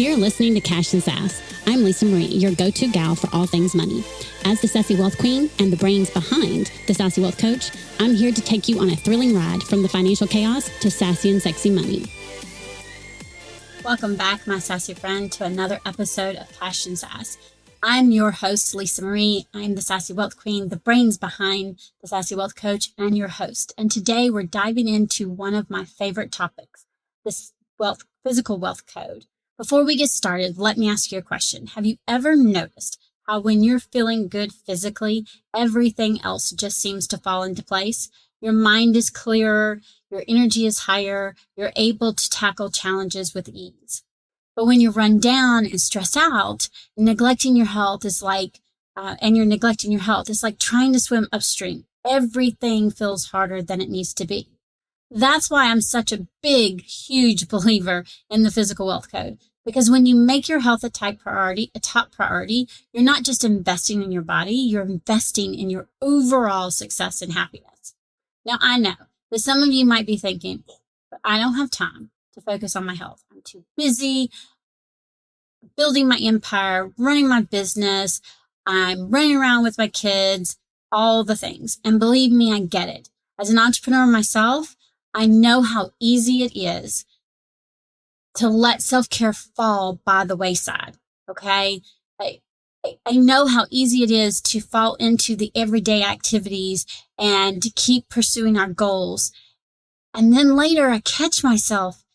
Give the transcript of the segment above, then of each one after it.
You're listening to Cash and Sass. I'm Lisa Marie, your go-to gal for all things money. As the Sassy Wealth Queen and the brains behind the Sassy Wealth Coach, I'm here to take you on a thrilling ride from the financial chaos to sassy and sexy money. Welcome back, my sassy friend, to another episode of Cash and Sass. I'm your host, Lisa Marie. I'm the Sassy Wealth Queen, the brains behind the Sassy Wealth Coach, and your host. And today we're diving into one of my favorite topics, this physical wealth code. Before we get started, let me ask you a question. Have you ever noticed how when you're feeling good physically, everything else just seems to fall into place? Your mind is clearer, your energy is higher, you're able to tackle challenges with ease. But when you're run down and stressed out, neglecting your health is like, it's like trying to swim upstream. Everything feels harder than it needs to be. That's why I'm such a big, huge believer in the physical wealth code. Because when you make your health a top priority, you're not just investing in your body, you're investing in your overall success and happiness. Now, I know that some of you might be thinking, but I don't have time to focus on my health. I'm too busy building my empire, running my business. I'm running around with my kids, all the things. And believe me, I get it. As an entrepreneur myself, I know how easy it is to let self-care fall by the wayside, okay? I know how easy it is to fall into the everyday activities and to keep pursuing our goals. And then later I catch myself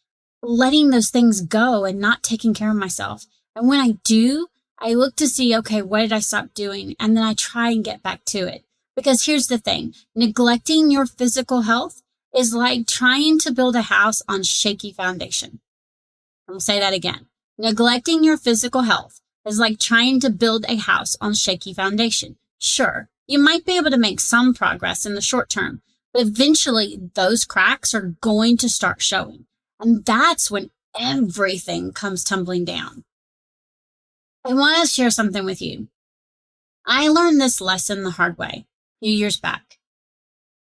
letting those things go and not taking care of myself. And when I do, I look to see, okay, what did I stop doing? And then I try and get back to it. Because here's the thing, neglecting your physical health is like trying to build a house on shaky foundation. I'm going to say that again. Neglecting your physical health is like trying to build a house on shaky foundation. Sure, you might be able to make some progress in the short term, but eventually those cracks are going to start showing. And that's when everything comes tumbling down. I want to share something with you. I learned this lesson the hard way a few years back.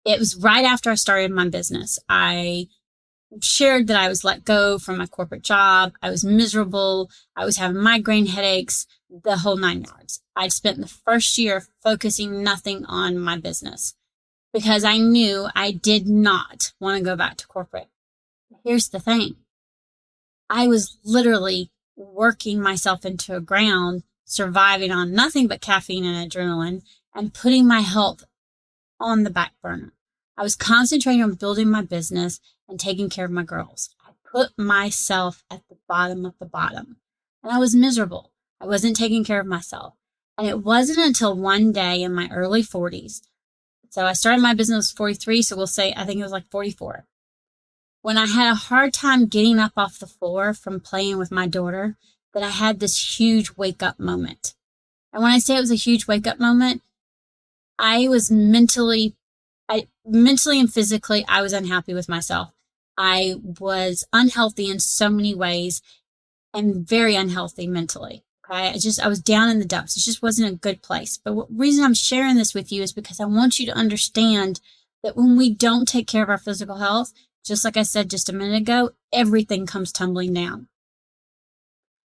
It was right after I started my business. I shared that I was let go from my corporate job. I was miserable. I was having migraine headaches, the whole 9 yards. I'd spent the first year focusing nothing on my business because I knew I did not want to go back to corporate. Here's the thing. I was literally working myself into a ground, surviving on nothing but caffeine and adrenaline, and putting my health on the back burner. I was concentrating on building my business and taking care of my girls. I put myself at the bottom of the bottom, and I was miserable. I wasn't taking care of myself. And it wasn't until one day in my early 40s. So I started my business at 43, so we'll say, I think it was like 44. When I had a hard time getting up off the floor from playing with my daughter, that I had this huge wake-up moment. And when I say it was a huge wake-up moment, I was mentally and physically, I was unhappy with myself. I was unhealthy in so many ways and very unhealthy mentally. Okay. I was down in the dumps. It just wasn't a good place. But the reason I'm sharing this with you is because I want you to understand that when we don't take care of our physical health, just like I said just a minute ago, everything comes tumbling down.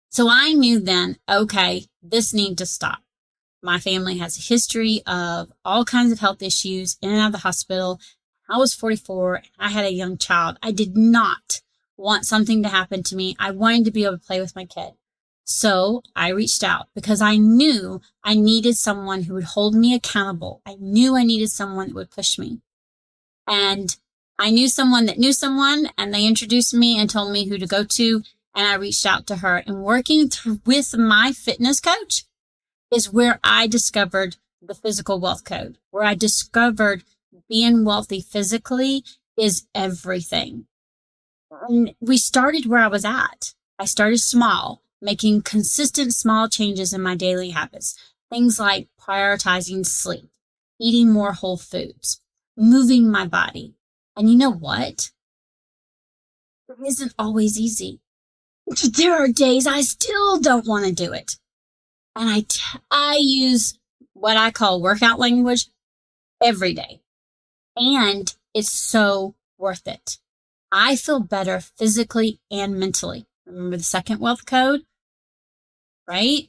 So I knew then, okay, this needs to stop. My family has a history of all kinds of health issues in and out of the hospital. I was 44 and I had a young child. I did not want something to happen to me. I wanted to be able to play with my kid. So I reached out because I knew I needed someone who would hold me accountable. I knew I needed someone that would push me. And I knew someone that knew someone, and they introduced me and told me who to go to. And I reached out to her. And working with my fitness coach is where I discovered the physical wealth code, where I discovered being wealthy physically is everything. And we started where I was at. I started small, making consistent small changes in my daily habits. Things like prioritizing sleep, eating more whole foods, moving my body. And you know what? It isn't always easy. There are days I still don't want to do it. And I use what I call workout language every day. And it's so worth it. I feel better physically and mentally. Remember the second wealth code? right?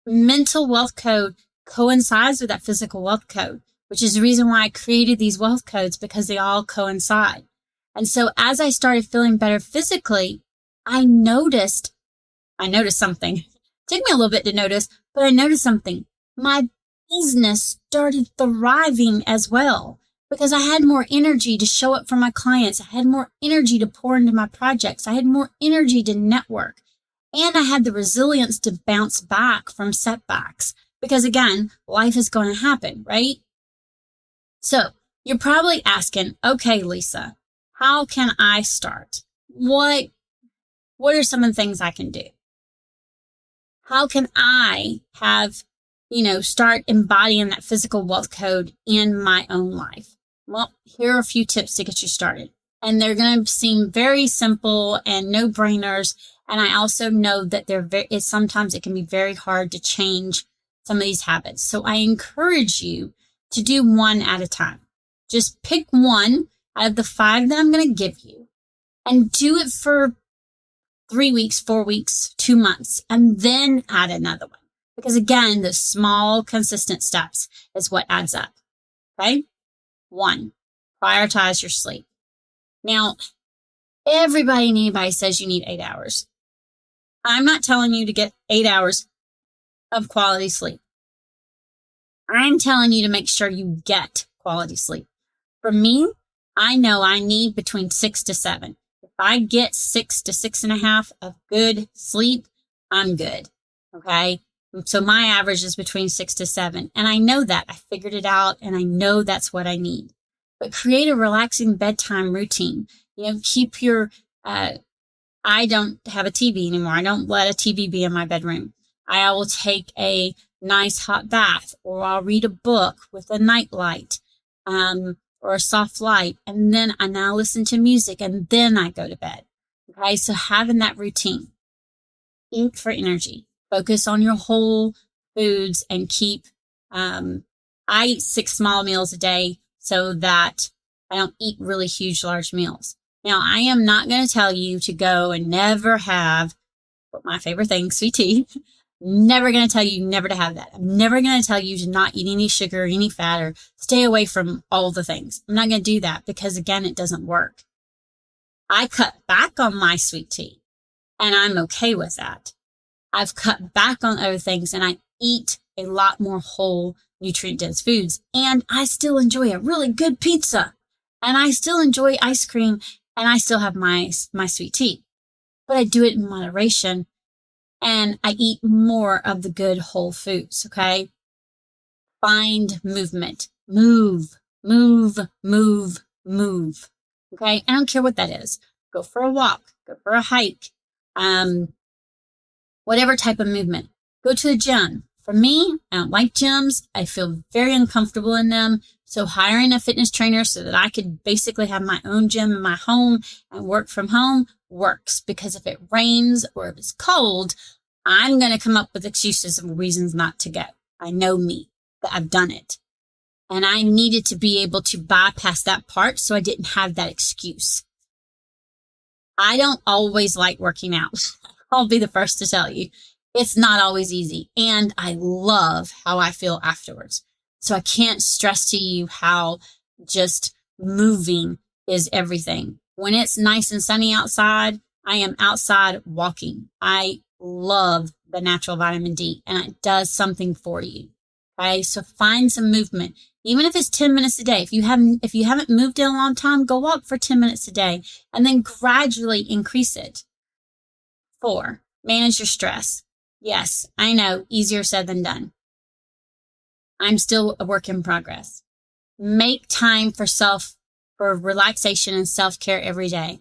Mental wealth code coincides with that physical wealth code, which is the reason why I created these wealth codes, because they all coincide. And so as I started feeling better physically, I noticed something. It took me a little bit to notice, but I noticed something. My business started thriving as well because I had more energy to show up for my clients. I had more energy to pour into my projects. I had more energy to network. And I had the resilience to bounce back from setbacks because, again, life is going to happen, right? So you're probably asking, okay, Lisa, how can I start? What are some of the things I can do? How can I start embodying that physical wealth code in my own life? Well, here are a few tips to get you started. And they're going to seem very simple and no-brainers. And I also know that sometimes it can be very hard to change some of these habits. So I encourage you to do one at a time. Just pick one out of the 5 that I'm going to give you and do it for 3 weeks, 4 weeks, 2 months, and then add another one. Because again, the small, consistent steps is what adds up. Okay? 1, prioritize your sleep. Now, everybody and anybody says you need 8 hours. I'm not telling you to get 8 hours of quality sleep. I'm telling you to make sure you get quality sleep. For me, I know I need between 6 to 7. If I get 6 to 6.5 of good sleep, I'm good. Okay? So my average is between 6 to 7. And I know that. I figured it out and I know that's what I need. But create a relaxing bedtime routine. Keep your, I don't have a TV anymore. I don't let a TV be in my bedroom. I will take a nice hot bath, or I'll read a book with a night light, or a soft light. And then I now listen to music and then I go to bed. Okay. So having that routine. Eat for energy. Focus on your whole foods and keep, I eat 6 small meals a day so that I don't eat really huge, large meals. Now, I am not going to tell you to go and never have my favorite thing, sweet tea. Never going to tell you never to have that. I'm never going to tell you to not eat any sugar or any fat or stay away from all the things. I'm not going to do that because, again, it doesn't work. I cut back on my sweet tea and I'm okay with that. I've cut back on other things and I eat a lot more whole, nutrient-dense foods. And I still enjoy a really good pizza. And I still enjoy ice cream. And I still have my sweet tea. But I do it in moderation. And I eat more of the good whole foods, okay? Find movement. Move, move, move, move. Okay? I don't care what that is. Go for a walk. Go for a hike. Whatever type of movement. Go to the gym. For me, I don't like gyms. I feel very uncomfortable in them. So hiring a fitness trainer so that I could basically have my own gym in my home and work from home works. Because if it rains or if it's cold, I'm going to come up with excuses and reasons not to go. I know me, that I've done it. And I needed to be able to bypass that part so I didn't have that excuse. I don't always like working out. I'll be the first to tell you. It's not always easy. And I love how I feel afterwards. So I can't stress to you how just moving is everything. When it's nice and sunny outside, I am outside walking. I love the natural vitamin D and it does something for you. Okay. So find some movement, even if it's 10 minutes a day. If you haven't moved in a long time, go walk for 10 minutes a day and then gradually increase it. 4, manage your stress. Yes, I know, easier said than done. I'm still a work in progress. Make time for relaxation and self-care every day.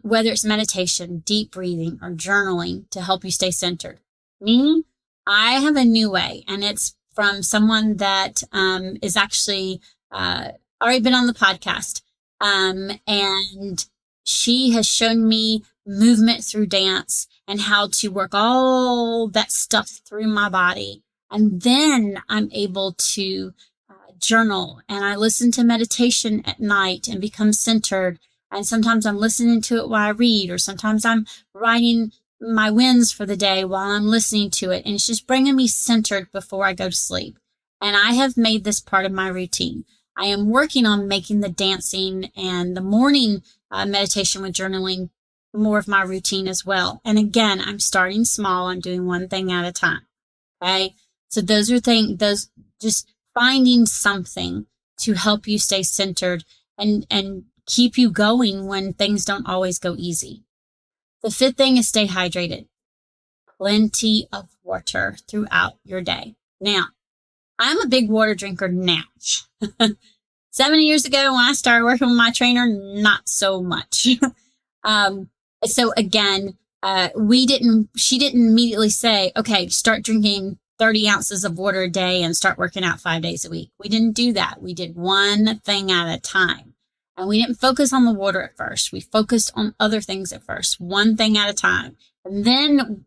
Whether it's meditation, deep breathing, or journaling to help you stay centered. Me, I have a new way, and it's from someone that is actually already been on the podcast. And she has shown me movement through dance and how to work all that stuff through my body. And then I'm able to journal, and I listen to meditation at night and become centered. And sometimes I'm listening to it while I read, or sometimes I'm writing my wins for the day while I'm listening to it. And it's just bringing me centered before I go to sleep. And I have made this part of my routine. I am working on making the dancing and the morning meditation with journaling more of my routine as well. And again, I'm starting small. I'm doing one thing at a time. Okay. So those are those just finding something to help you stay centered and keep you going when things don't always go easy. The fifth thing is stay hydrated. Plenty of water throughout your day. Now, I'm a big water drinker now. 7 years ago when I started working with my trainer, not so much. So again, she didn't immediately say, okay, start drinking 30 ounces of water a day and start working out 5 days a week. We didn't do that. We did one thing at a time. And we didn't focus on the water at first. We focused on other things at first, one thing at a time. And then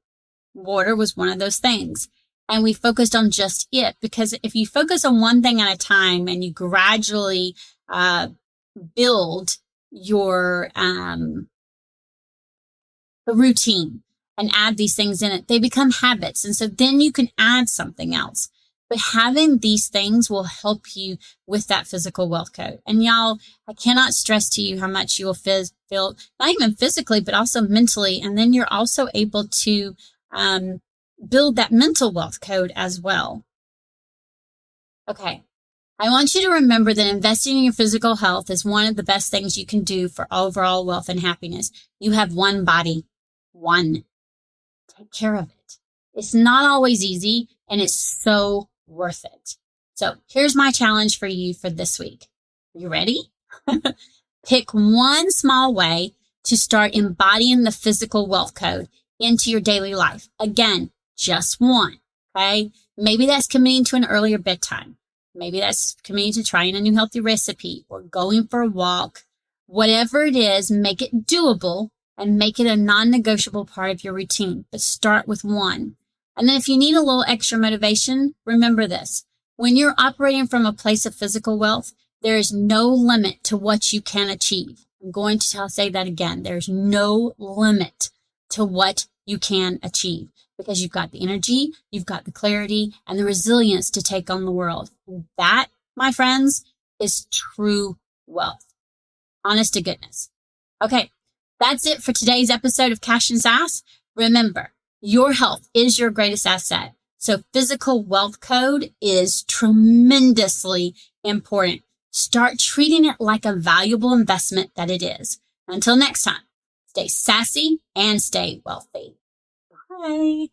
water was one of those things. And we focused on just it, because if you focus on one thing at a time and you gradually build your the routine and add these things in it, they become habits. And so then you can add something else. But having these things will help you with that physical wealth code. And y'all, I cannot stress to you how much you will feel, not even physically, but also mentally. And then you're also able to build that mental wealth code as well. Okay. I want you to remember that investing in your physical health is one of the best things you can do for overall wealth and happiness. You have one body. One. Take care of it. It's not always easy, and it's so worth it. So here's my challenge for you for this week. Are you ready? Pick one small way to start embodying the physical wealth code into your daily life. Again, just one. Okay. Maybe that's committing to an earlier bedtime. Maybe that's committing to trying a new healthy recipe or going for a walk. Whatever it is, make it doable and make it a non-negotiable part of your routine. But start with one. And then if you need a little extra motivation, remember this. When you're operating from a place of physical wealth, there is no limit to what you can achieve. I'm going to say that again. There's no limit to what you can achieve because you've got the energy, you've got the clarity, and the resilience to take on the world. And that, my friends, is true wealth. Honest to goodness. Okay, that's it for today's episode of Cash and Sass. Remember, your health is your greatest asset. So physical wealth code is tremendously important. Start treating it like a valuable investment that it is. Until next time, stay sassy and stay wealthy. Bye.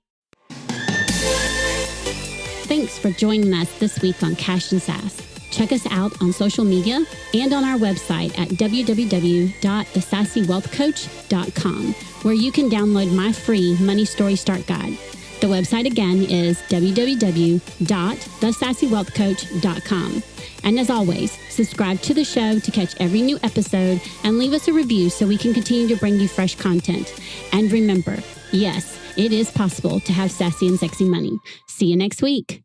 Thanks for joining us this week on Cash and Sass. Check us out on social media and on our website at www.thesassywealthcoach.com, where you can download my free Money Story Start Guide. The website again is www.thesassywealthcoach.com. And as always, subscribe to the show to catch every new episode and leave us a review so we can continue to bring you fresh content. And remember, yes, it is possible to have sassy and sexy money. See you next week.